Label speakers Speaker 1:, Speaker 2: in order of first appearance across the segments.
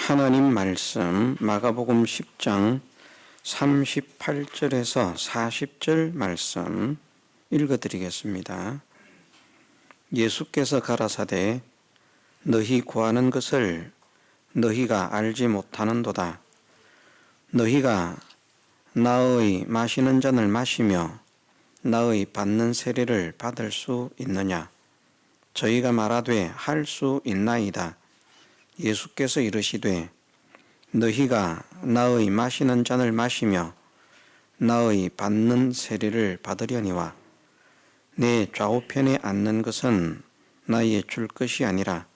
Speaker 1: 하나님 말씀 마가복음 10장 38절에서 40절 말씀 읽어드리겠습니다. 예수께서 가라사대 너희 구하는 것을 너희가 알지 못하는도다. 너희가 나의 마시는 잔을 마시며 나의 받는 세례를 받을 수 있느냐? 저희가 말하되 할 수 있나이다. 예수께서 이르시되 너희가 나의 마시는 잔을 마시며 나의 받는 세례를 받으려니와 내 좌우편에 앉는 것은 나의 줄 것이 아니라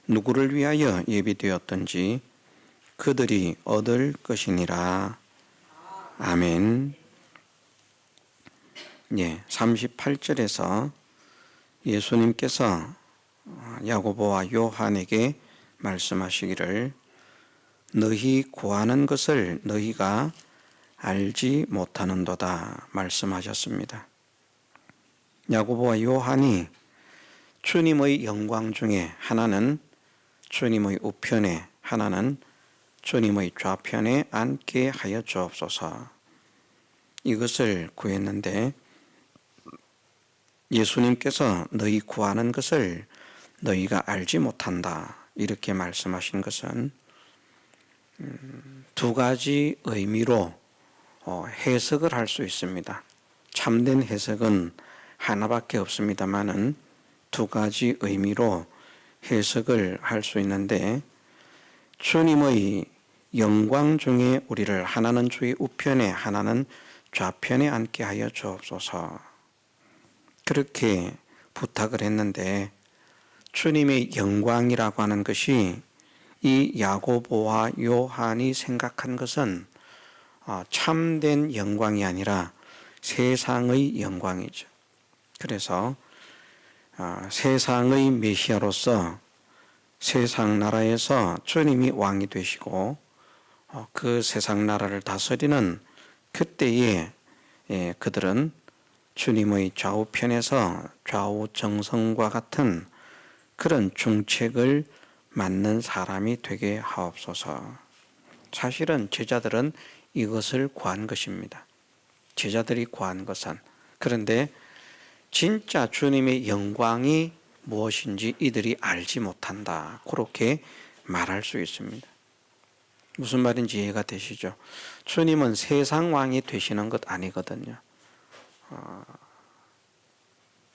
Speaker 1: 누구를 위하여 예비되었던지 그들이 얻을 것이니라. 아멘. 38절에서 예수님께서 야고보와 요한에게 말씀하시기를 너희 구하는 것을 너희가 알지 못하는도다 말씀하셨습니다. 야고보와 요한이 주님의 영광 중에 하나는 주님의 우편에, 하나는 주님의 좌편에 앉게 하여 주옵소서, 이것을 구했는데 예수님께서 너희 구하는 것을 너희가 알지 못한다 이렇게 말씀하신 것은 두 가지 의미로 해석을 할 수 있습니다. 참된 해석은 하나밖에 없습니다만은 두 가지 의미로 해석을 할 수 있는데, 주님의 영광 중에 우리를 하나는 주의 우편에 하나는 좌편에 앉게 하여 주옵소서, 그렇게 부탁을 했는데 주님의 영광이라고 하는 것이 이 야고보와 요한이 생각한 것은 참된 영광이 아니라 세상의 영광이죠. 그래서 세상의 메시아로서 세상 나라에서 주님이 왕이 되시고 그 세상 나라를 다스리는 그때에 그들은 주님의 좌우편에서 좌우정성과 같은 그런 중책을 맡는 사람이 되게 하옵소서. 사실은 제자들은 이것을 구한 것입니다. 제자들이 구한 것은. 그런데 진짜 주님의 영광이 무엇인지 이들이 알지 못한다, 그렇게 말할 수 있습니다. 무슨 말인지 이해가 되시죠? 주님은 세상 왕이 되시는 것 아니거든요.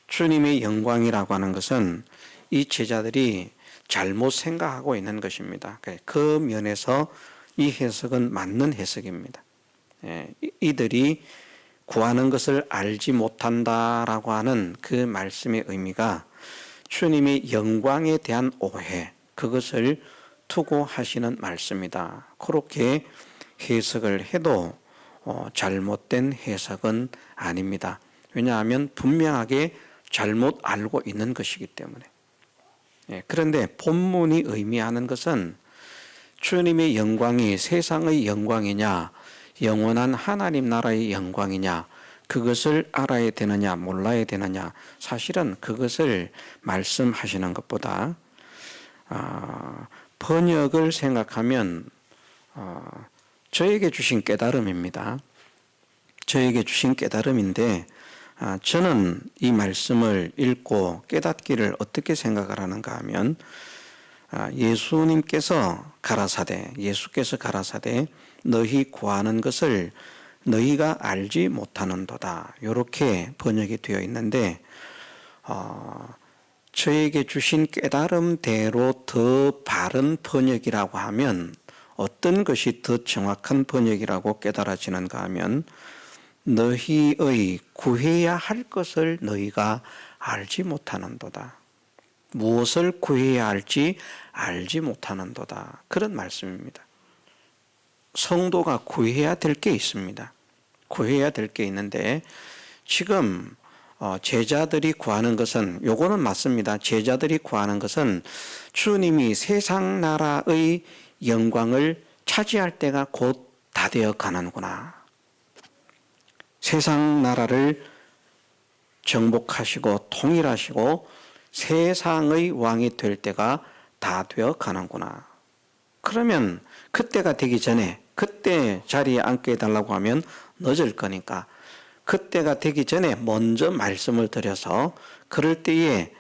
Speaker 1: 주님의 영광이라고 하는 것은 이 제자들이 잘못 생각하고 있는 것입니다. 그 면에서 이 해석은 맞는 해석입니다. 이들이 구하는 것을 알지 못한다라고 하는 그 말씀의 의미가 주님의 영광에 대한 오해, 그것을 투고하시는 말씀이다, 그렇게 해석을 해도 잘못된 해석은 아닙니다. 왜냐하면 분명하게 잘못 알고 있는 것이기 때문에. 그런데 본문이 의미하는 것은 주님의 영광이 세상의 영광이냐 영원한 하나님 나라의 영광이냐, 그것을 알아야 되느냐 몰라야 되느냐, 사실은 그것을 말씀하시는 것보다 번역을 생각하면 저에게 주신 깨달음입니다. 저에게 주신 깨달음인데 저는 이 말씀을 읽고 깨닫기를 어떻게 생각을 하는가 하면 예수께서 가라사대 너희 구하는 것을 너희가 알지 못하는도다, 이렇게 번역이 되어 있는데 저에게 주신 깨달음대로 더 바른 번역이라고 하면 어떤 것이 더 정확한 번역이라고 깨달아지는가 하면 너희의 구해야 할 것을 너희가 알지 못하는도다, 무엇을 구해야 할지 알지 못하는도다, 그런 말씀입니다. 성도가 구해야 될 게 있습니다. 구해야 될 게 있는데 지금 제자들이 구하는 것은, 요거는 맞습니다. 제자들이 구하는 것은 주님이 세상 나라의 영광을 차지할 때가 곧 다 되어 가는구나, 세상 나라를 정복하시고 통일하시고 세상의 왕이 될 때가 다 되어 가는구나, 그러면 그때가 되기 전에 그때 자리에 앉게 해달라고 하면 늦을 거니까 그때가 되기 전에 먼저 말씀을 드려서 그럴 때에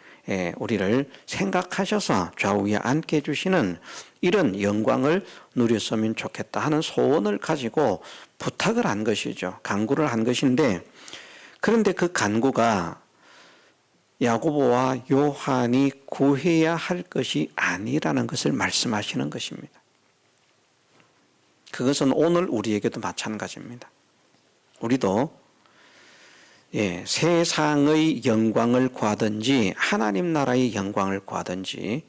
Speaker 1: 우리를 생각하셔서 좌우에 앉게 해주시는 이런 영광을 누렸으면 좋겠다 하는 소원을 가지고 부탁을 한 것이죠. 간구를 한 것인데, 그런데 그 간구가 야고보와 요한이 구해야 할 것이 아니라는 것을 말씀하시는 것입니다. 그것은 오늘 우리에게도 마찬가지입니다. 우리도 세상의 영광을 구하든지 하나님 나라의 영광을 구하든지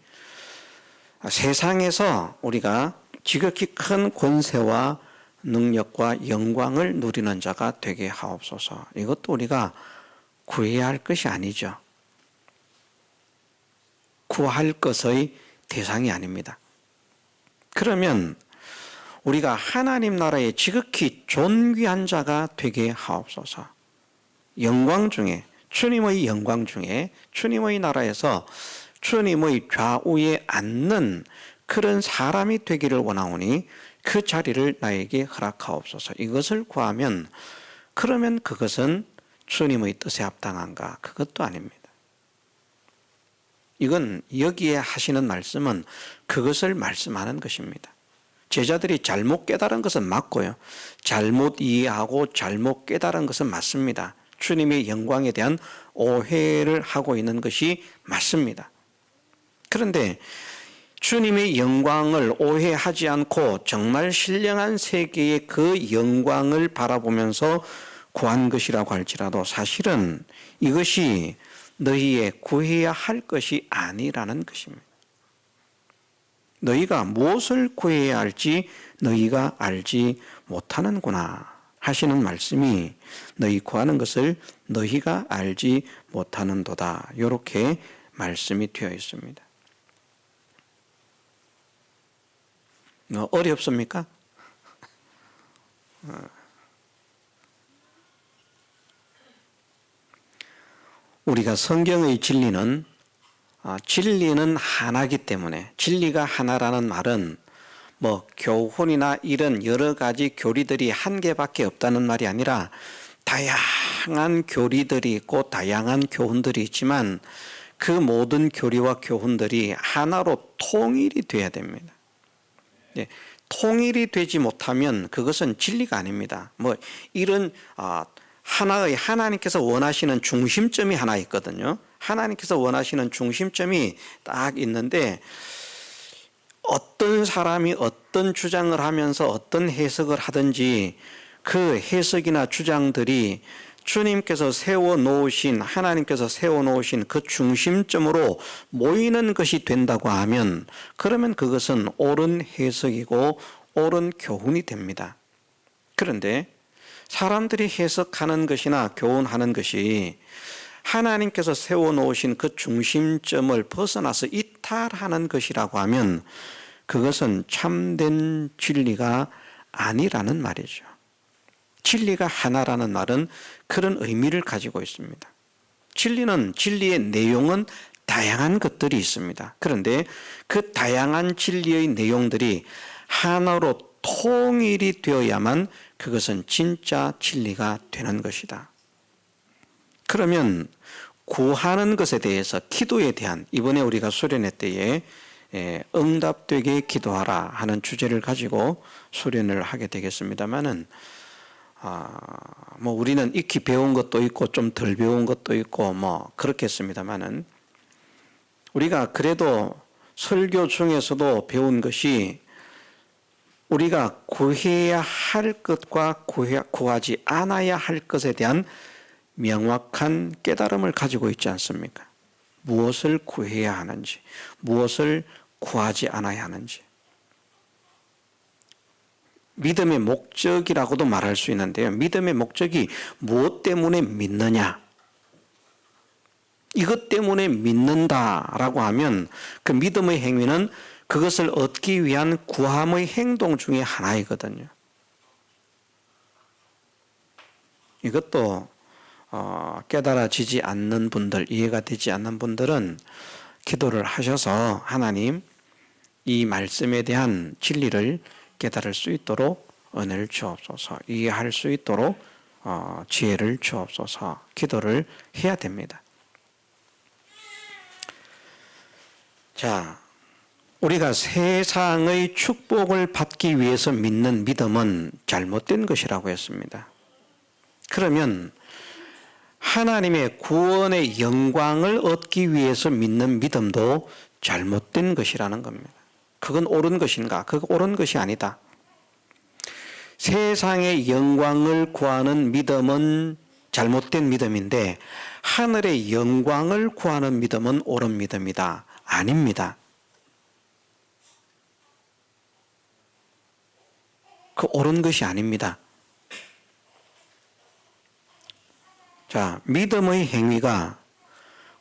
Speaker 1: 세상에서 우리가 지극히 큰 권세와 능력과 영광을 누리는 자가 되게 하옵소서. 이것도 우리가 구해야 할 것이 아니죠. 구할 것의 대상이 아닙니다. 그러면 우리가 하나님 나라의 지극히 존귀한 자가 되게 하옵소서. 영광 중에, 주님의 영광 중에 주님의 나라에서 주님의 좌우에 앉는 그런 사람이 되기를 원하오니 그 자리를 나에게 허락하옵소서. 이것을 구하면, 그러면 그것은 주님의 뜻에 합당한가? 그것도 아닙니다. 이건 여기에 하시는 말씀은 그것을 말씀하는 것입니다. 제자들이 잘못 깨달은 것은 맞고요. 잘못 이해하고 잘못 깨달은 것은 맞습니다. 주님의 영광에 대한 오해를 하고 있는 것이 맞습니다. 그런데 주님의 영광을 오해하지 않고 정말 신령한 세계의 그 영광을 바라보면서 구한 것이라고 할지라도 사실은 이것이 너희의 구해야 할 것이 아니라는 것입니다. 너희가 무엇을 구해야 할지 너희가 알지 못하는구나 하시는 말씀이 너희 구하는 것을 너희가 알지 못하는도다. 이렇게 말씀이 되어 있습니다. 어렵습니까? 우리가 성경의 진리는 하나이기 때문에, 진리가 하나라는 말은 교훈이나 이런 여러 가지 교리들이 한 개밖에 없다는 말이 아니라 다양한 교리들이 있고 다양한 교훈들이 있지만 그 모든 교리와 교훈들이 하나로 통일이 돼야 됩니다. 통일이 되지 못하면 그것은 진리가 아닙니다. 이런 하나의 하나님께서 원하시는 중심점이 하나 있거든요. 하나님께서 원하시는 중심점이 딱 있는데 어떤 사람이 어떤 주장을 하면서 어떤 해석을 하든지 그 해석이나 주장들이 주님께서 세워놓으신, 하나님께서 세워놓으신 그 중심점으로 모이는 것이 된다고 하면 그러면 그것은 옳은 해석이고 옳은 교훈이 됩니다. 그런데 사람들이 해석하는 것이나 교훈하는 것이 하나님께서 세워놓으신 그 중심점을 벗어나서 이탈하는 것이라고 하면 그것은 참된 진리가 아니라는 말이죠. 진리가 하나라는 말은 그런 의미를 가지고 있습니다. 진리의 내용은 다양한 것들이 있습니다. 그런데 그 다양한 진리의 내용들이 하나로 통일이 되어야만 그것은 진짜 진리가 되는 것이다. 그러면 구하는 것에 대해서, 기도에 대한, 이번에 우리가 수련회 때에 응답되게 기도하라 하는 주제를 가지고 수련을 하게 되겠습니다만은 우리는 익히 배운 것도 있고 좀 덜 배운 것도 있고 그렇겠습니다만은 우리가 그래도 설교 중에서도 배운 것이 우리가 구해야 할 것과 구하지 않아야 할 것에 대한 명확한 깨달음을 가지고 있지 않습니까? 무엇을 구해야 하는지, 무엇을 구하지 않아야 하는지. 믿음의 목적이라고도 말할 수 있는데요. 믿음의 목적이 무엇 때문에 믿느냐? 이것 때문에 믿는다라고 하면 그 믿음의 행위는 그것을 얻기 위한 구함의 행동 중에 하나이거든요. 이것도 깨달아지지 않는 분들, 이해가 되지 않는 분들은 기도를 하셔서 하나님, 이 말씀에 대한 진리를 깨달을 수 있도록 은혜를 주옵소서. 이해할 수 있도록 지혜를 주옵소서. 기도를 해야 됩니다. 자, 우리가 세상의 축복을 받기 위해서 믿는 믿음은 잘못된 것이라고 했습니다. 그러면 하나님의 구원의 영광을 얻기 위해서 믿는 믿음도 잘못된 것이라는 겁니다. 그건 옳은 것인가? 그거 옳은 것이 아니다. 세상의 영광을 구하는 믿음은 잘못된 믿음인데 하늘의 영광을 구하는 믿음은 옳은 믿음이다. 아닙니다. 그 옳은 것이 아닙니다. 자, 믿음의 행위가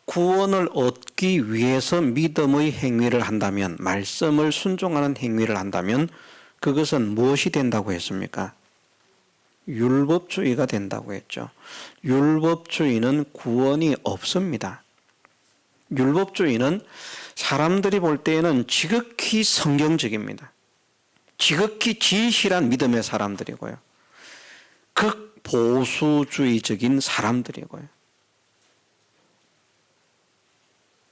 Speaker 1: 구원을 얻기 위해서 믿음의 행위를 한다면, 말씀을 순종하는 행위를 한다면 그것은 무엇이 된다고 했습니까? 율법주의가 된다고 했죠. 율법주의는 구원이 없습니다. 율법주의는 사람들이 볼 때에는 지극히 성경적입니다. 지극히 진실한 믿음의 사람들이고요. 극보수주의적인 사람들이고요.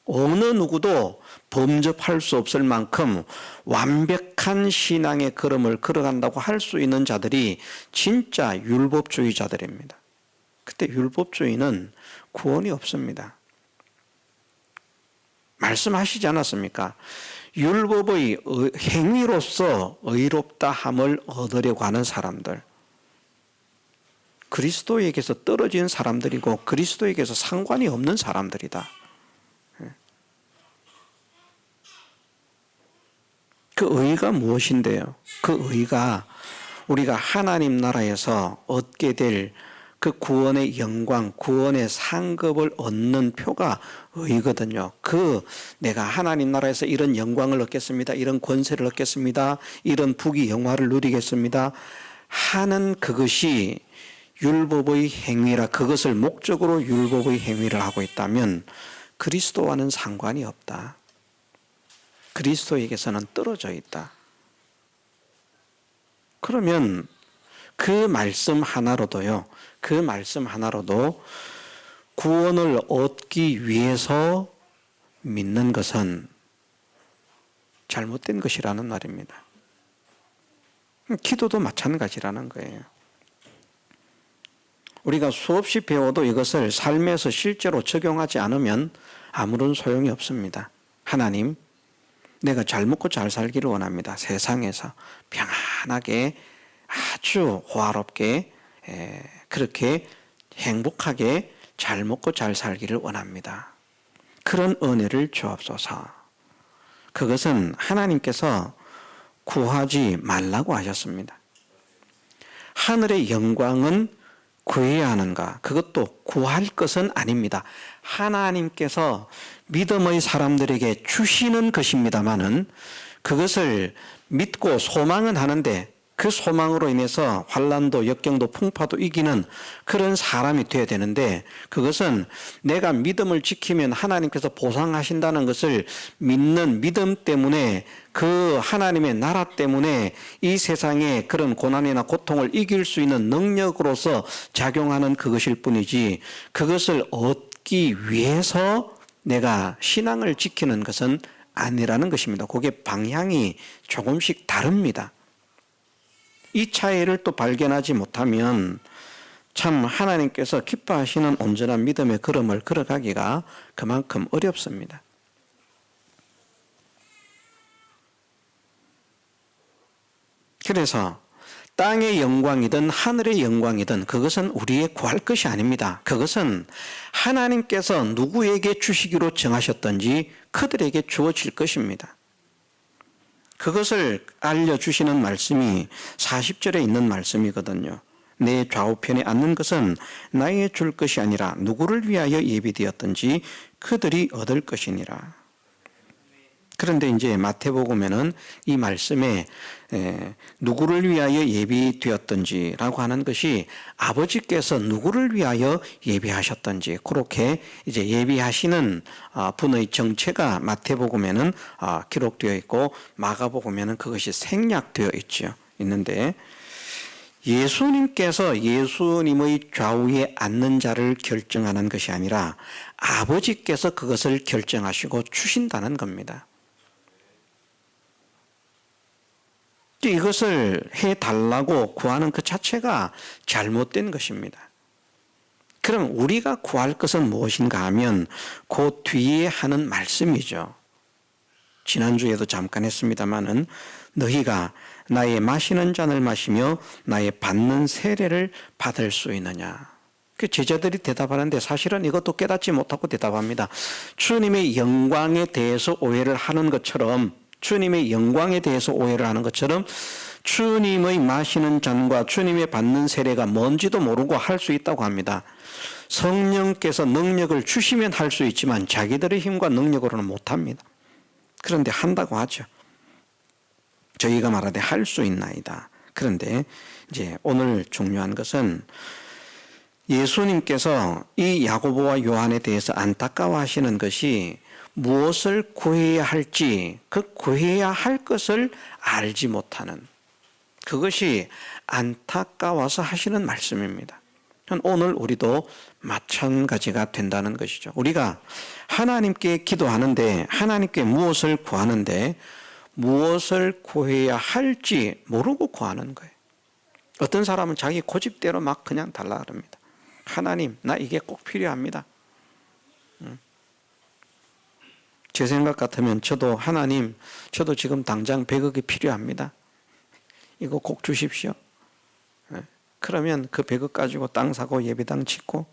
Speaker 1: 어느 누구도 범접할 수 없을 만큼 완벽한 신앙의 걸음을 걸어간다고 할 수 있는 자들이 진짜 율법주의자들입니다. 그때 율법주의는 구원이 없습니다. 말씀하시지 않았습니까? 율법의 행위로서 의롭다함을 얻으려고 하는 사람들, 그리스도에게서 떨어진 사람들이고 그리스도에게서 상관이 없는 사람들이다. 그 의의가 무엇인데요? 그 의의가 우리가 하나님 나라에서 얻게 될 그 구원의 영광, 구원의 상급을 얻는 표가 의거든요. 내가 하나님 나라에서 이런 영광을 얻겠습니다. 이런 권세를 얻겠습니다. 이런 부귀 영화를 누리겠습니다. 하는 그것이 율법의 행위라, 그것을 목적으로 율법의 행위를 하고 있다면 그리스도와는 상관이 없다. 그리스도에게서는 떨어져 있다. 그러면 그 말씀 하나로도 구원을 얻기 위해서 믿는 것은 잘못된 것이라는 말입니다. 기도도 마찬가지라는 거예요. 우리가 수없이 배워도 이것을 삶에서 실제로 적용하지 않으면 아무런 소용이 없습니다. 하나님, 내가 잘 먹고 잘 살기를 원합니다. 세상에서 평안하게 아주 호화롭게 그렇게 행복하게 잘 먹고 잘 살기를 원합니다. 그런 은혜를 주옵소서. 그것은 하나님께서 구하지 말라고 하셨습니다. 하늘의 영광은 구해야 하는가? 그것도 구할 것은 아닙니다. 하나님께서 믿음의 사람들에게 주시는 것입니다마는 그것을 믿고 소망은 하는데 그 소망으로 인해서 환난도 역경도 풍파도 이기는 그런 사람이 되어야 되는데, 그것은 내가 믿음을 지키면 하나님께서 보상하신다는 것을 믿는 믿음 때문에, 그 하나님의 나라 때문에 이 세상의 그런 고난이나 고통을 이길 수 있는 능력으로서 작용하는 그것일 뿐이지, 그것을 얻기 위해서 내가 신앙을 지키는 것은 아니라는 것입니다. 그게 방향이 조금씩 다릅니다. 이 차이를 또 발견하지 못하면 참 하나님께서 기뻐하시는 온전한 믿음의 걸음을 걸어가기가 그만큼 어렵습니다. 그래서 땅의 영광이든 하늘의 영광이든 그것은 우리의 구할 것이 아닙니다. 그것은 하나님께서 누구에게 주시기로 정하셨던지 그들에게 주어질 것입니다. 그것을 알려주시는 말씀이 40절에 있는 말씀이거든요. 내 좌우편에 앉는 것은 나에게 줄 것이 아니라 누구를 위하여 예비되었든지 그들이 얻을 것이니라. 그런데 이제 마태복음에는 이 말씀에 누구를 위하여 예비되었던지라고 하는 것이 아버지께서 누구를 위하여 예비하셨던지 그렇게 이제 예비하시는 분의 정체가 마태복음에는 기록되어 있고 마가복음에는 그것이 생략되어 있는데 예수님께서 예수님의 좌우에 앉는 자를 결정하는 것이 아니라 아버지께서 그것을 결정하시고 주신다는 겁니다. 이것을 해달라고 구하는 그 자체가 잘못된 것입니다. 그럼 우리가 구할 것은 무엇인가 하면 그 뒤에 하는 말씀이죠. 지난주에도 잠깐 했습니다마는 너희가 나의 마시는 잔을 마시며 나의 받는 세례를 받을 수 있느냐. 그 제자들이 대답하는데 사실은 이것도 깨닫지 못하고 대답합니다. 주님의 영광에 대해서 오해를 하는 것처럼 주님의 영광에 대해서 오해를 하는 것처럼 주님의 마시는 잔과 주님의 받는 세례가 뭔지도 모르고 할 수 있다고 합니다. 성령께서 능력을 주시면 할 수 있지만 자기들의 힘과 능력으로는 못합니다. 그런데 한다고 하죠. 저희가 말하되 할 수 있나이다. 그런데 이제 오늘 중요한 것은 예수님께서 이 야고보와 요한에 대해서 안타까워하시는 것이 무엇을 구해야 할지 그 구해야 할 것을 알지 못하는 그것이 안타까워서 하시는 말씀입니다. 오늘 우리도 마찬가지가 된다는 것이죠. 우리가 하나님께 기도하는데 하나님께 무엇을 구하는데 무엇을 구해야 할지 모르고 구하는 거예요. 어떤 사람은 자기 고집대로 막 그냥 달라 그럽니다. 하나님, 나 이게 꼭 필요합니다. 제 생각 같으면 저도 하나님, 저도 지금 당장 100억이 필요합니다. 이거 꼭 주십시오. 그러면 그 100억 가지고 땅 사고 예배당 짓고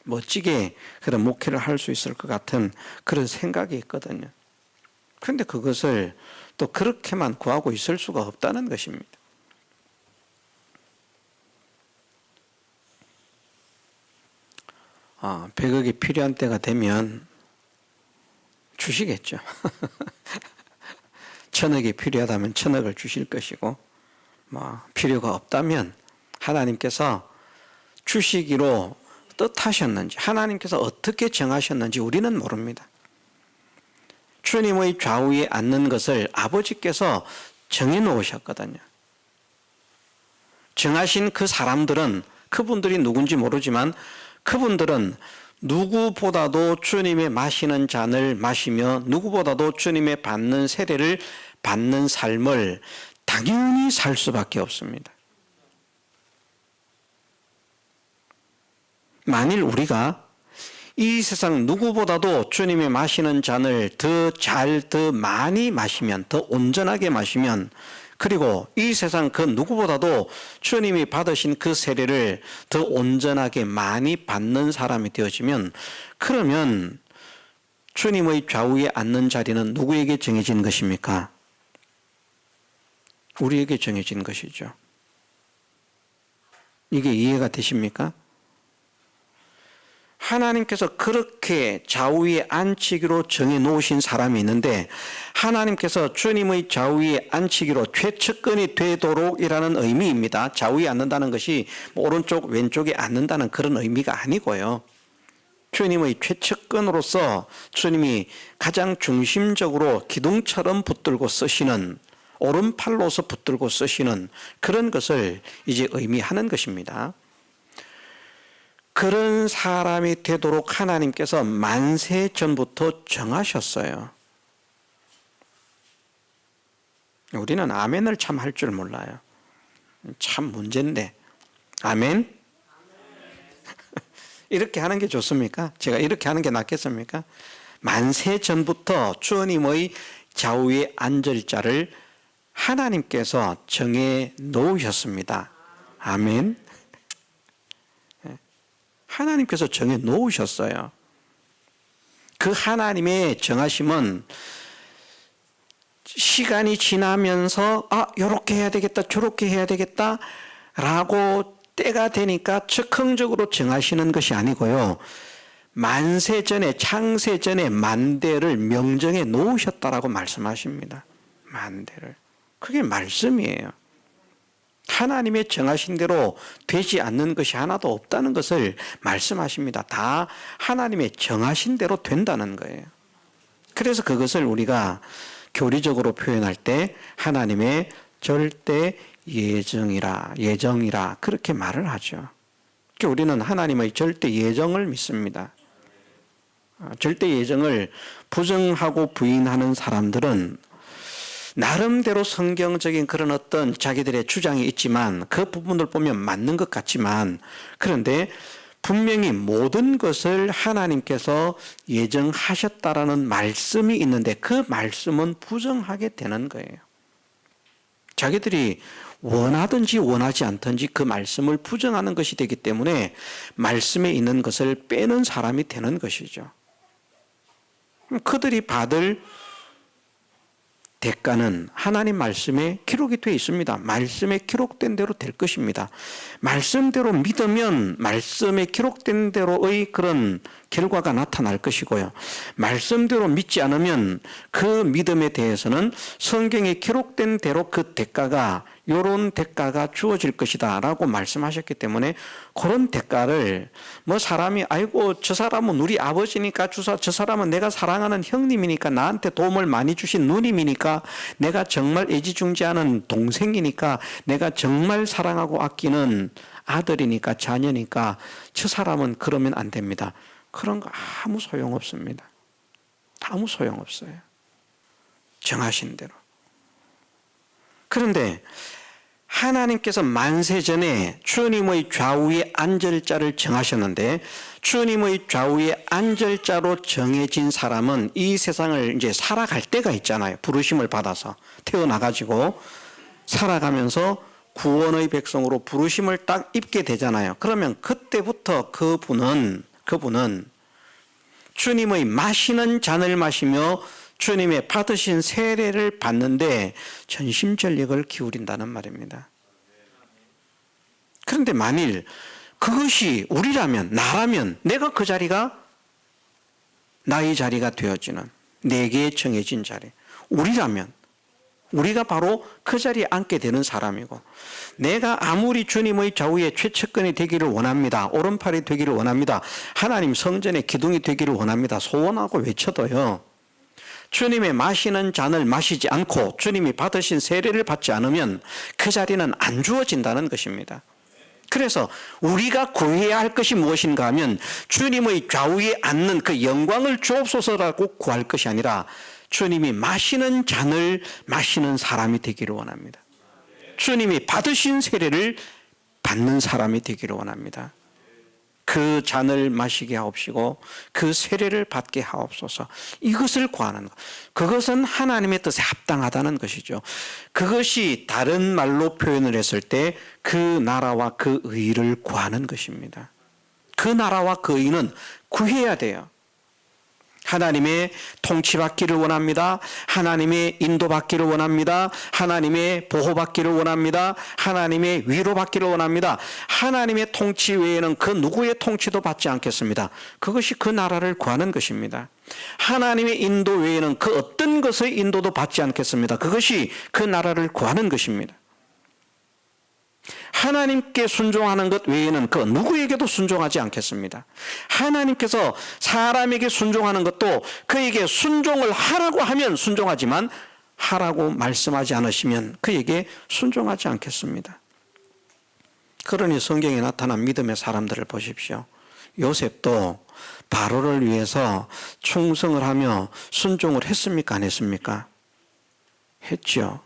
Speaker 1: 멋지게 그런 목회를 할 수 있을 것 같은 그런 생각이 있거든요. 그런데 그것을 또 그렇게만 구하고 있을 수가 없다는 것입니다. 아, 100억이 필요한 때가 되면 주시겠죠. 1000억이 필요하다면 1000억을 주실 것이고 필요가 없다면 하나님께서 주시기로 뜻하셨는지 하나님께서 어떻게 정하셨는지 우리는 모릅니다. 주님의 좌우에 앉는 것을 아버지께서 정해놓으셨거든요. 정하신 그 사람들은 그분들이 누군지 모르지만 그분들은 누구보다도 주님의 마시는 잔을 마시며 누구보다도 주님의 받는 세례를 받는 삶을 당연히 살 수밖에 없습니다. 만일 우리가 이 세상 누구보다도 주님의 마시는 잔을 더 많이 마시면, 더 온전하게 마시면, 그리고 이 세상 그 누구보다도 주님이 받으신 그 세례를 더 온전하게 많이 받는 사람이 되어지면, 그러면 주님의 좌우에 앉는 자리는 누구에게 정해진 것입니까? 우리에게 정해진 것이죠. 이게 이해가 되십니까? 하나님께서 그렇게 좌우에 앉히기로 정해 놓으신 사람이 있는데 하나님께서 주님의 좌우에 앉히기로 최측근이 되도록이라는 의미입니다. 좌우에 앉는다는 것이 오른쪽 왼쪽에 앉는다는 그런 의미가 아니고요. 주님의 최측근으로서 주님이 가장 중심적으로 기둥처럼 붙들고 쓰시는 오른팔로서 붙들고 쓰시는 그런 것을 이제 의미하는 것입니다. 그런 사람이 되도록 하나님께서 만세 전부터 정하셨어요. 우리는 아멘을 참 할 줄 몰라요. 참 문제인데. 아멘? 이렇게 하는 게 좋습니까? 제가 이렇게 하는 게 낫겠습니까? 만세 전부터 주님의 좌우에 앉을 자를 하나님께서 정해 놓으셨습니다. 아멘? 하나님께서 정해 놓으셨어요. 그 하나님의 정하심은 시간이 지나면서 요렇게 해야 되겠다 저렇게 해야 되겠다 라고 때가 되니까 즉흥적으로 정하시는 것이 아니고요. 만세 전에, 창세 전에 만대를 명정해 놓으셨다라고 말씀하십니다. 만대를. 그게 말씀이에요. 하나님의 정하신 대로 되지 않는 것이 하나도 없다는 것을 말씀하십니다. 다 하나님의 정하신 대로 된다는 거예요. 그래서 그것을 우리가 교리적으로 표현할 때 하나님의 절대 예정이라 그렇게 말을 하죠. 우리는 하나님의 절대 예정을 믿습니다. 절대 예정을 부정하고 부인하는 사람들은 나름대로 성경적인 그런 어떤 자기들의 주장이 있지만 그 부분을 보면 맞는 것 같지만, 그런데 분명히 모든 것을 하나님께서 예정하셨다라는 말씀이 있는데 그 말씀은 부정하게 되는 거예요. 자기들이 원하든지 원하지 않든지 그 말씀을 부정하는 것이 되기 때문에 말씀에 있는 것을 빼는 사람이 되는 것이죠. 그들이 받을 대가는 하나님 말씀에 기록이 되어 있습니다. 말씀에 기록된 대로 될 것입니다. 말씀대로 믿으면 말씀에 기록된 대로의 그런 결과가 나타날 것이고요. 말씀대로 믿지 않으면 그 믿음에 대해서는 성경에 기록된 대로 그 대가가, 요런 대가가 주어질 것이다 라고 말씀하셨기 때문에 그런 대가를 사람이 아이고 저 사람은 우리 아버지니까 저 사람은 내가 사랑하는 형님이니까 나한테 도움을 많이 주신 누님이니까 내가 정말 애지중지하는 동생이니까 내가 정말 사랑하고 아끼는 아들이니까 자녀니까 저 사람은 그러면 안 됩니다. 그런 거 아무 소용없습니다. 아무 소용없어요. 정하신 대로. 그런데 하나님께서 만세 전에 주님의 좌우에 앉을 자를 정하셨는데 주님의 좌우에 앉을 자로 정해진 사람은 이 세상을 이제 살아갈 때가 있잖아요. 부르심을 받아서 태어나가지고 살아가면서 구원의 백성으로 부르심을 딱 입게 되잖아요. 그러면 그때부터 그분은 주님의 마시는 잔을 마시며 주님의 받으신 세례를 받는데 전심전력을 기울인다는 말입니다. 그런데 만일 그것이 우리라면, 나라면, 내가 그 자리가 나의 자리가 되어지는, 내게 정해진 자리, 우리라면 우리가 바로 그 자리에 앉게 되는 사람이고, 내가 아무리 주님의 좌우에 최측근이 되기를 원합니다, 오른팔이 되기를 원합니다, 하나님 성전의 기둥이 되기를 원합니다 소원하고 외쳐도요, 주님의 마시는 잔을 마시지 않고 주님이 받으신 세례를 받지 않으면 그 자리는 안 주어진다는 것입니다. 그래서 우리가 구해야 할 것이 무엇인가 하면 주님의 좌우에 앉는 그 영광을 주옵소서라고 구할 것이 아니라 주님이 마시는 잔을 마시는 사람이 되기를 원합니다. 주님이 받으신 세례를 받는 사람이 되기를 원합니다. 그 잔을 마시게 하옵시고 그 세례를 받게 하옵소서. 이것을 구하는 것. 그것은 하나님의 뜻에 합당하다는 것이죠. 그것이 다른 말로 표현을 했을 때 그 나라와 그 의를 구하는 것입니다. 그 나라와 그 의는 구해야 돼요. 하나님의 통치받기를 원합니다. 하나님의 인도받기를 원합니다. 하나님의 보호받기를 원합니다. 하나님의 위로받기를 원합니다. 하나님의 통치 외에는 그 누구의 통치도 받지 않겠습니다. 그것이 그 나라를 구하는 것입니다. 하나님의 인도 외에는 그 어떤 것의 인도도 받지 않겠습니다. 그것이 그 나라를 구하는 것입니다. 하나님께 순종하는 것 외에는 그 누구에게도 순종하지 않겠습니다. 하나님께서 사람에게 순종하는 것도 그에게 순종을 하라고 하면 순종하지만 하라고 말씀하지 않으시면 그에게 순종하지 않겠습니다. 그러니 성경에 나타난 믿음의 사람들을 보십시오. 요셉도 바로를 위해서 충성을 하며 순종을 했습니까? 안 했습니까? 했죠.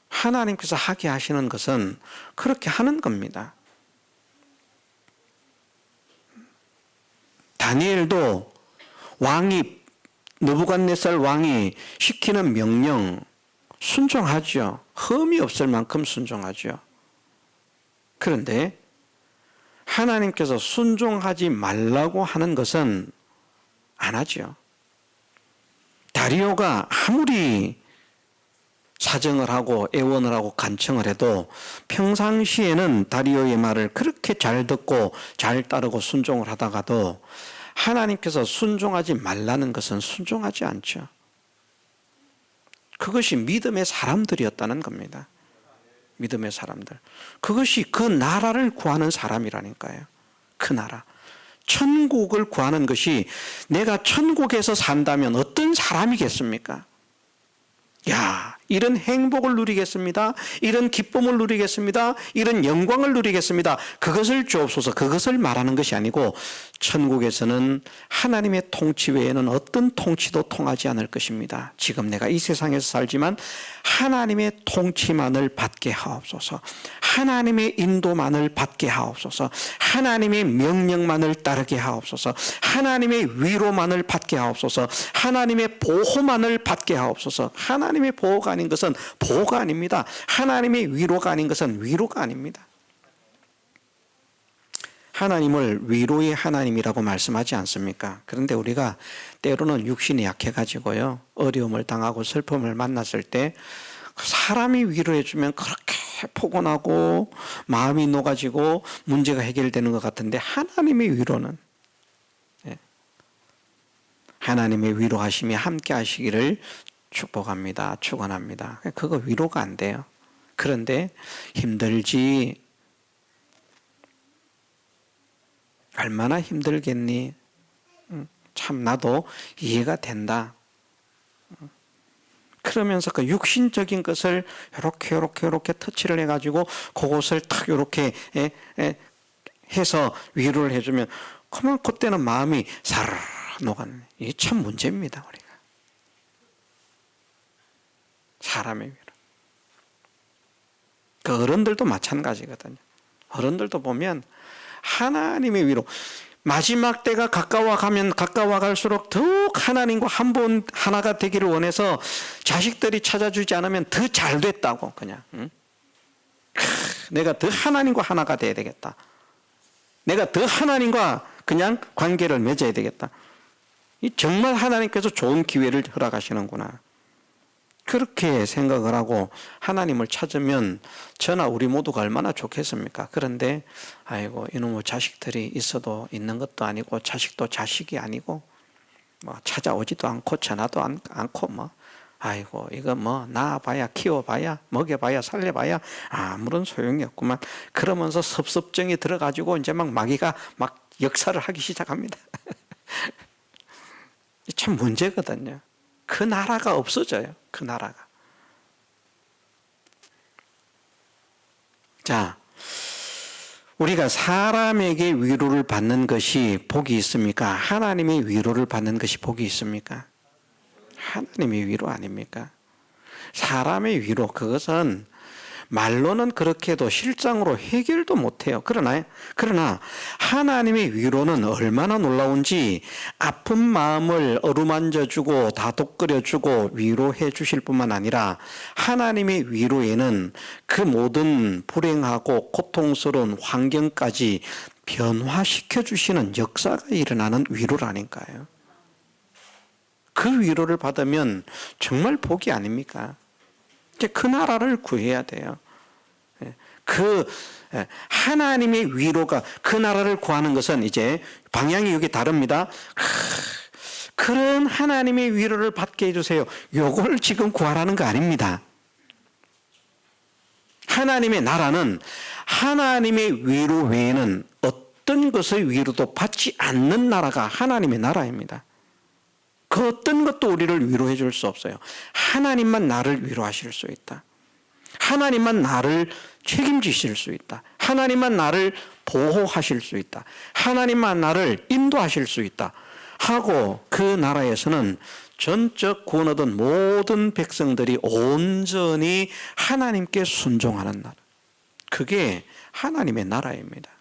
Speaker 1: 하나님께서 하게 하시는 것은 그렇게 하는 겁니다. 다니엘도 느부갓네살 왕이 시키는 명령 순종하죠. 흠이 없을 만큼 순종하죠. 그런데 하나님께서 순종하지 말라고 하는 것은 안 하죠. 다리오가 아무리 사정을 하고 애원을 하고 간청을 해도 평상시에는 다리오의 말을 그렇게 잘 듣고 잘 따르고 순종을 하다가도 하나님께서 순종하지 말라는 것은 순종하지 않죠. 그것이 믿음의 사람들이었다는 겁니다. 믿음의 사람들. 그것이 그 나라를 구하는 사람이라니까요. 그 나라. 천국을 구하는 것이 내가 천국에서 산다면 어떤 사람이겠습니까? 야, 이런 행복을 누리겠습니다. 이런 기쁨을 누리겠습니다. 이런 영광을 누리겠습니다. 그것을 주옵소서. 그것을 말하는 것이 아니고 천국에서는 하나님의 통치 외에는 어떤 통치도 통하지 않을 것입니다. 지금 내가 이 세상에서 살지만 하나님의 통치만을 받게 하옵소서. 하나님의 인도만을 받게 하옵소서. 하나님의 명령만을 따르게 하옵소서. 하나님의 위로만을 받게 하옵소서. 하나님의 보호만을 받게 하옵소서. 하나님의 보호가 아닌 것은 보호가 아닙니다. 하나님의 위로가 아닌 것은 위로가 아닙니다. 하나님을 위로의 하나님이라고 말씀하지 않습니까? 그런데 우리가 때로는 육신이 약해가지고요, 어려움을 당하고 슬픔을 만났을 때 사람이 위로해 주면 그렇게 포근하고 마음이 녹아지고 문제가 해결되는 것 같은데, 하나님의 위로는, 하나님의 위로하심이 함께 하시기를 축복합니다. 축원합니다. 그거 위로가 안 돼요. 그런데 힘들지, 얼마나 힘들겠니? 참 나도 이해가 된다. 그러면서 그 육신적인 것을 이렇게 터치를 해가지고 그것을 탁 이렇게 해서 위로를 해주면, 그러면 그때는 마음이 사르르 녹아는. 이게 참 문제입니다. 우리가 사람의 위로. 그 어른들도 마찬가지거든요. 어른들도 보면 하나님의 위로, 마지막 때가 가까워가면 가까워갈수록 더욱 하나님과 한 번 하나가 되기를 원해서 자식들이 찾아주지 않으면 더 잘 됐다고, 그냥. 내가 더 하나님과 하나가 돼야 되겠다. 내가 더 하나님과 그냥 관계를 맺어야 되겠다. 정말 하나님께서 좋은 기회를 허락하시는구나. 그렇게 생각을 하고 하나님을 찾으면 저나 우리 모두가 얼마나 좋겠습니까? 그런데 아이고, 이놈의 자식들이 있어도 있는 것도 아니고 자식도 자식이 아니고 뭐 찾아오지도 않고 전화도 않고 뭐 아이고, 이거 뭐 낳아봐야 키워봐야 먹여봐야 살려봐야 아무런 소용이 없구만. 그러면서 섭섭증이 들어가지고 이제 막 마귀가 막 역사를 하기 시작합니다. 참 문제거든요. 그 나라가 없어져요. 그 나라가. 자, 우리가 사람에게 위로를 받는 것이 복이 있습니까? 하나님의 위로를 받는 것이 복이 있습니까? 하나님의 위로 아닙니까? 사람의 위로, 그것은 말로는 그렇게 해도 실상으로 해결도 못해요. 그러나 하나님의 위로는 얼마나 놀라운지, 아픈 마음을 어루만져주고 다독거려주고 위로해 주실 뿐만 아니라 하나님의 위로에는 그 모든 불행하고 고통스러운 환경까지 변화시켜 주시는 역사가 일어나는 위로라니까요. 그 위로를 받으면 정말 복이 아닙니까? 이제 그 나라를 구해야 돼요. 그 하나님의 위로가, 그 나라를 구하는 것은 이제 방향이 여기 다릅니다. 그런 하나님의 위로를 받게 해주세요. 요걸 지금 구하라는 거 아닙니다. 하나님의 나라는 하나님의 위로 외에는 어떤 것의 위로도 받지 않는 나라가 하나님의 나라입니다. 그 어떤 것도 우리를 위로해 줄 수 없어요. 하나님만 나를 위로하실 수 있다. 하나님만 나를 책임지실 수 있다. 하나님만 나를 보호하실 수 있다. 하나님만 나를 인도하실 수 있다 하고, 그 나라에서는 전적 구원 얻은 모든 백성들이 온전히 하나님께 순종하는 나라, 그게 하나님의 나라입니다.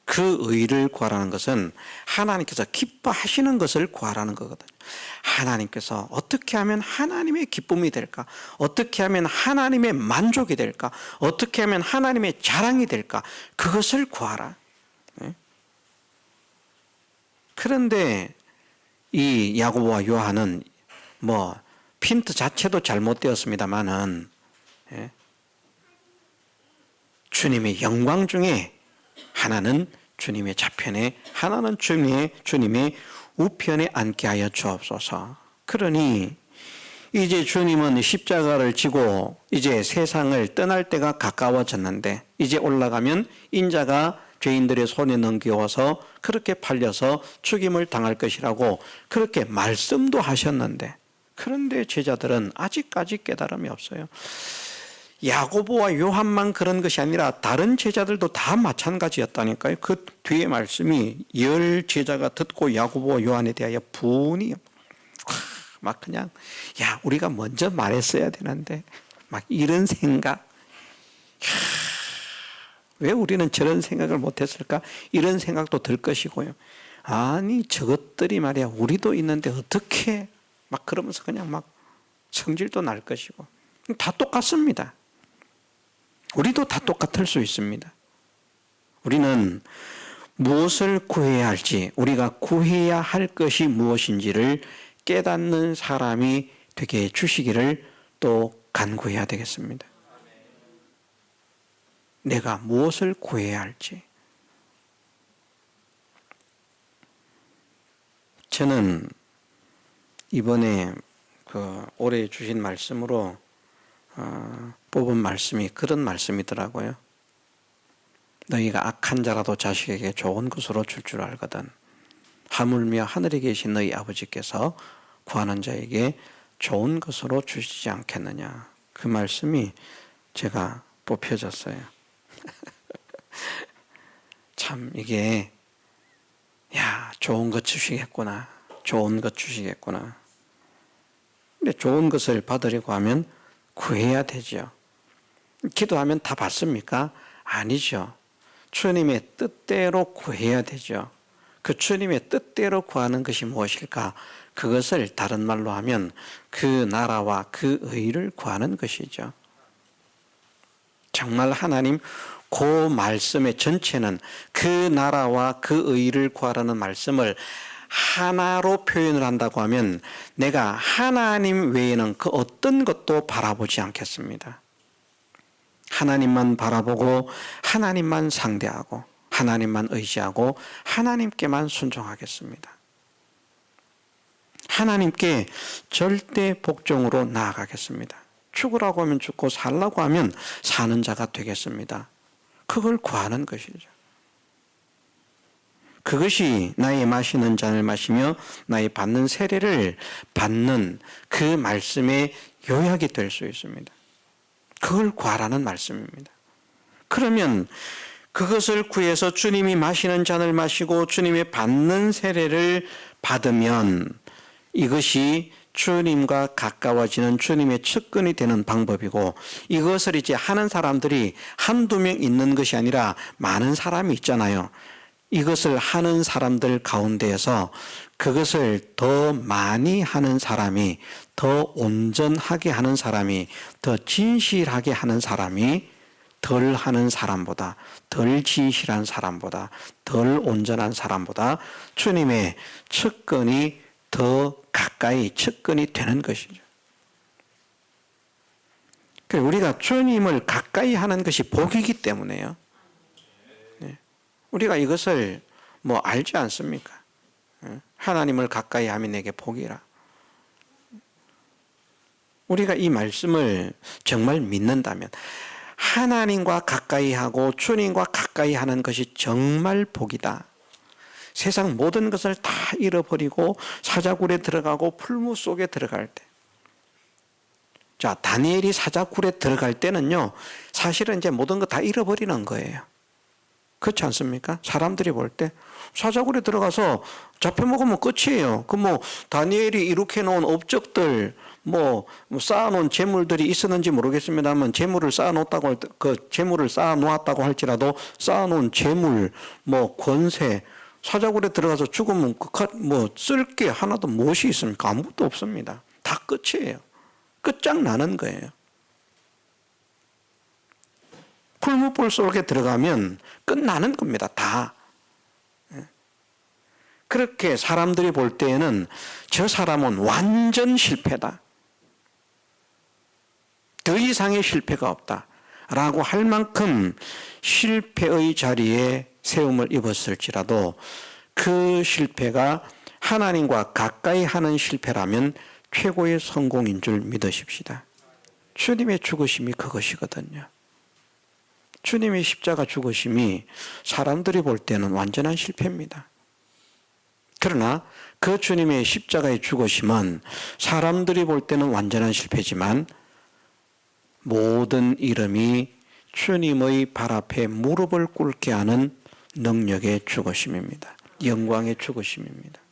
Speaker 1: 그 의를 구하라는 것은 하나님께서 기뻐하시는 것을 구하라는 거거든요. 하나님께서 어떻게 하면 하나님의 기쁨이 될까? 어떻게 하면 하나님의 만족이 될까? 어떻게 하면 하나님의 자랑이 될까? 그것을 구하라. 그런데 이 야고보와 요한은 뭐 핀트 자체도 잘못되었습니다만은 주님의 영광 중에 하나는 주님의 좌편에, 하나는 주님의 우편에 앉게 하여 주옵소서. 그러니 이제 주님은 십자가를 지고 이제 세상을 떠날 때가 가까워졌는데, 이제 올라가면 인자가 죄인들의 손에 넘겨와서 그렇게 팔려서 죽임을 당할 것이라고 그렇게 말씀도 하셨는데, 그런데 제자들은 아직까지 깨달음이 없어요. 야고보와 요한만 그런 것이 아니라 다른 제자들도 다 마찬가지였다니까요. 그 뒤에 말씀이 10 제자가 듣고 야고보와 요한에 대하여 분이 막 그냥, 야, 우리가 먼저 말했어야 되는데, 막 이런 생각. 왜 우리는 저런 생각을 못했을까? 이런 생각도 들 것이고요. 아니, 저것들이 말이야, 우리도 있는데 어떻게, 막 그러면서 그냥 막 성질도 날 것이고. 다 똑같습니다. 우리도 다 똑같을 수 있습니다. 우리는 무엇을 구해야 할지, 우리가 구해야 할 것이 무엇인지를 깨닫는 사람이 되게 해주시기를 또 간구해야 되겠습니다. 내가 무엇을 구해야 할지. 저는 이번에 올해 주신 말씀으로 뽑은 말씀이 그런 말씀이더라고요. 너희가 악한 자라도 자식에게 좋은 것으로 줄 줄 알거든. 하물며 하늘에 계신 너희 아버지께서 구하는 자에게 좋은 것으로 주시지 않겠느냐. 그 말씀이 제가 뽑혀졌어요. 참 이게, 야, 좋은 것 주시겠구나. 좋은 것 주시겠구나. 근데 좋은 것을 받으려고 하면 구해야 되죠. 기도하면 다 받습니까? 아니죠. 주님의 뜻대로 구해야 되죠. 그 주님의 뜻대로 구하는 것이 무엇일까? 그것을 다른 말로 하면 그 나라와 그 의를 구하는 것이죠. 정말 하나님 그 말씀의 전체는 그 나라와 그 의를 구하라는 말씀을 하나로 표현을 한다고 하면 내가 하나님 외에는 그 어떤 것도 바라보지 않겠습니다. 하나님만 바라보고 하나님만 상대하고 하나님만 의지하고 하나님께만 순종하겠습니다. 하나님께 절대 복종으로 나아가겠습니다. 죽으라고 하면 죽고 살라고 하면 사는 자가 되겠습니다. 그걸 구하는 것이죠. 그것이 나의 마시는 잔을 마시며 나의 받는 세례를 받는 그 말씀의 요약이 될 수 있습니다. 그걸 구하라는 말씀입니다. 그러면 그것을 구해서 주님이 마시는 잔을 마시고 주님의 받는 세례를 받으면 이것이 주님과 가까워지는 주님의 측근이 되는 방법이고, 이것을 이제 하는 사람들이 한두 명 있는 것이 아니라 많은 사람이 있잖아요. 이것을 하는 사람들 가운데에서 그것을 더 많이 하는 사람이, 더 온전하게 하는 사람이, 더 진실하게 하는 사람이 덜 하는 사람보다, 덜 진실한 사람보다, 덜 온전한 사람보다 주님의 측근이 더 가까이 측근이 되는 것이죠. 우리가 주님을 가까이 하는 것이 복이기 때문에요. 우리가 이것을 알지 않습니까? 하나님을 가까이 하면 내게 복이라. 우리가 이 말씀을 정말 믿는다면 하나님과 가까이 하고 주님과 가까이 하는 것이 정말 복이다. 세상 모든 것을 다 잃어버리고 사자굴에 들어가고 풀무 속에 들어갈 때, 자, 다니엘이 사자굴에 들어갈 때는요, 사실은 이제 모든 거 다 잃어버리는 거예요. 그렇지 않습니까? 사람들이 볼 때 사자굴에 들어가서 잡혀먹으면 끝이에요. 다니엘이 이렇게 놓은 업적들, 쌓아놓은 재물들이 있었는지 모르겠습니다만, 재물을 쌓아놓았다고 그 재물을 쌓아놓았다고 할지라도 쌓아놓은 재물, 권세, 사자굴에 들어가서 죽으면 쓸 게 하나도 무엇이 있습니까? 아무것도 없습니다. 다 끝이에요. 끝장나는 거예요. 풀무불 속에 들어가면 끝나는 겁니다. 다. 그렇게 사람들이 볼 때에는 저 사람은 완전 실패다. 더 이상의 실패가 없다라고 할 만큼 실패의 자리에 세움을 입었을지라도 그 실패가 하나님과 가까이 하는 실패라면 최고의 성공인 줄 믿으십시다. 주님의 죽으심이 그것이거든요. 주님의 십자가 죽으심이 사람들이 볼 때는 완전한 실패입니다. 그러나 그 주님의 십자가의 죽으심은 사람들이 볼 때는 완전한 실패지만 모든 이름이 주님의 발 앞에 무릎을 꿇게 하는 능력의 죽으심입니다. 영광의 죽으심입니다.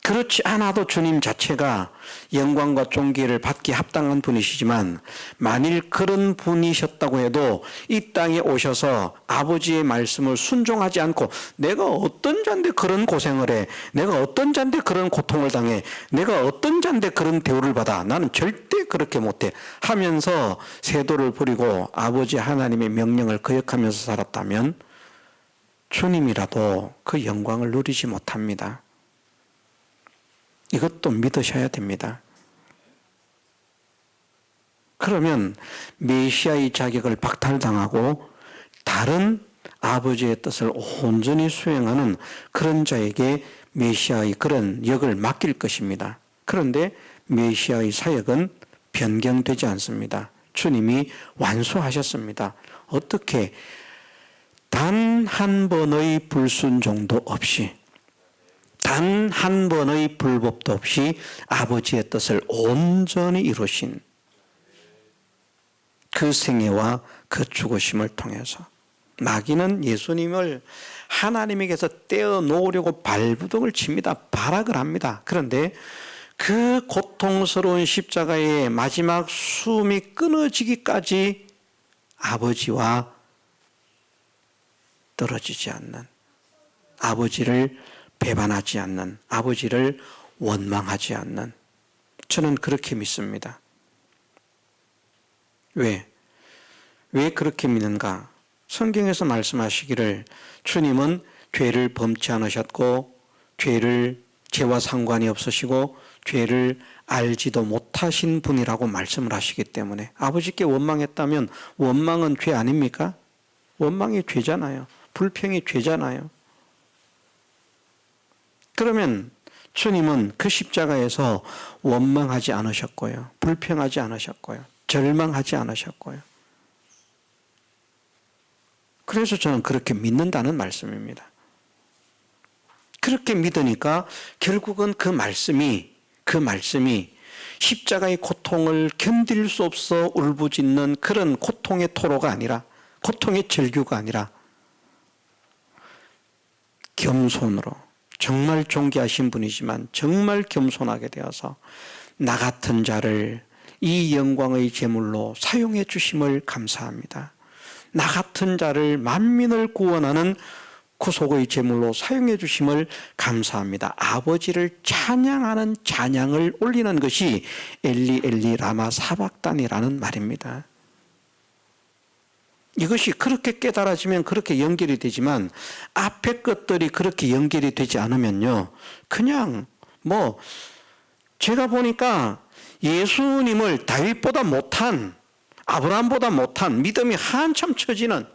Speaker 1: 그렇지 않아도 주님 자체가 영광과 존귀를 받기 합당한 분이시지만 만일 그런 분이셨다고 해도 이 땅에 오셔서 아버지의 말씀을 순종하지 않고 내가 어떤 자인데 그런 고생을 해, 내가 어떤 자인데 그런 고통을 당해, 내가 어떤 자인데 그런 대우를 받아, 나는 절대 그렇게 못해 하면서 세도를 부리고 아버지 하나님의 명령을 거역하면서 살았다면 주님이라도 그 영광을 누리지 못합니다. 이것도 믿으셔야 됩니다. 그러면 메시아의 자격을 박탈당하고 다른 아버지의 뜻을 온전히 수행하는 그런 자에게 메시아의 그런 역을 맡길 것입니다. 그런데 메시아의 사역은 변경되지 않습니다. 주님이 완수하셨습니다. 어떻게? 단 한 번의 불순종도 없이, 단 한 번의 불법도 없이 아버지의 뜻을 온전히 이루신 그 생애와 그 죽으심을 통해서 마귀는 예수님을 하나님에게서 떼어놓으려고 발부둥을 칩니다. 발악을 합니다. 그런데 그 고통스러운 십자가의 마지막 숨이 끊어지기까지 아버지와 떨어지지 않는, 아버지를 배반하지 않는, 아버지를 원망하지 않는, 저는 그렇게 믿습니다. 왜 그렇게 믿는가? 성경에서 말씀하시기를 주님은 죄를 범치 않으셨고 죄와 상관이 없으시고 죄를 알지도 못하신 분이라고 말씀을 하시기 때문에 아버지께 원망했다면 원망은 죄 아닙니까? 원망이 죄잖아요. 불평이 죄잖아요. 그러면 주님은 그 십자가에서 원망하지 않으셨고요. 불평하지 않으셨고요. 절망하지 않으셨고요. 그래서 저는 그렇게 믿는다는 말씀입니다. 그렇게 믿으니까 결국은 그 말씀이 십자가의 고통을 견딜 수 없어 울부짖는 그런 고통의 토로가 아니라, 고통의 절규가 아니라 겸손으로, 정말 존귀하신 분이지만 정말 겸손하게 되어서 나 같은 자를 이 영광의 제물로 사용해 주심을 감사합니다. 나 같은 자를 만민을 구원하는 구속의 제물로 사용해 주심을 감사합니다. 아버지를 찬양하는 찬양을 올리는 것이 엘리 엘리 라마 사박단이라는 말입니다. 이것이 그렇게 깨달아지면 그렇게 연결이 되지만 앞에 것들이 그렇게 연결이 되지 않으면요, 그냥 제가 보니까 예수님을 다윗보다 못한, 아브라함보다 못한, 믿음이 한참 처지는,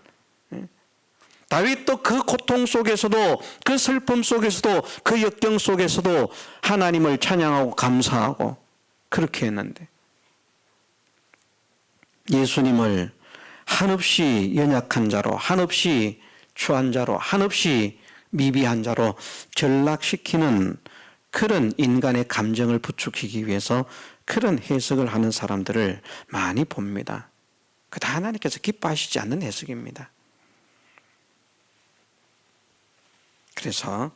Speaker 1: 다윗도 그 고통 속에서도, 그 슬픔 속에서도, 그 역경 속에서도 하나님을 찬양하고 감사하고 그렇게 했는데 예수님을 한없이 연약한 자로, 한없이 추한 자로, 한없이 미비한 자로 전락시키는 그런 인간의 감정을 부추기기 위해서 그런 해석을 하는 사람들을 많이 봅니다. 그다 하나님께서 기뻐하시지 않는 해석입니다. 그래서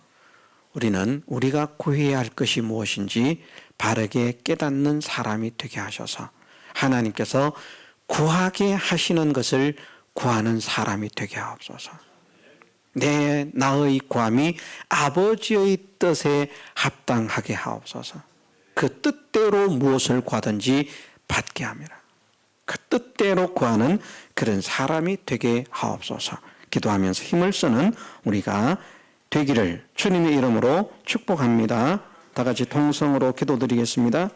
Speaker 1: 우리는 우리가 구해야 할 것이 무엇인지 바르게 깨닫는 사람이 되게 하셔서 하나님께서 구하게 하시는 것을 구하는 사람이 되게 하옵소서. 나의 구함이 아버지의 뜻에 합당하게 하옵소서. 그 뜻대로 무엇을 구하든지 받게 함이라. 그 뜻대로 구하는 그런 사람이 되게 하옵소서. 기도하면서 힘을 쓰는 우리가 되기를 주님의 이름으로 축복합니다. 다 같이 통성으로 기도드리겠습니다.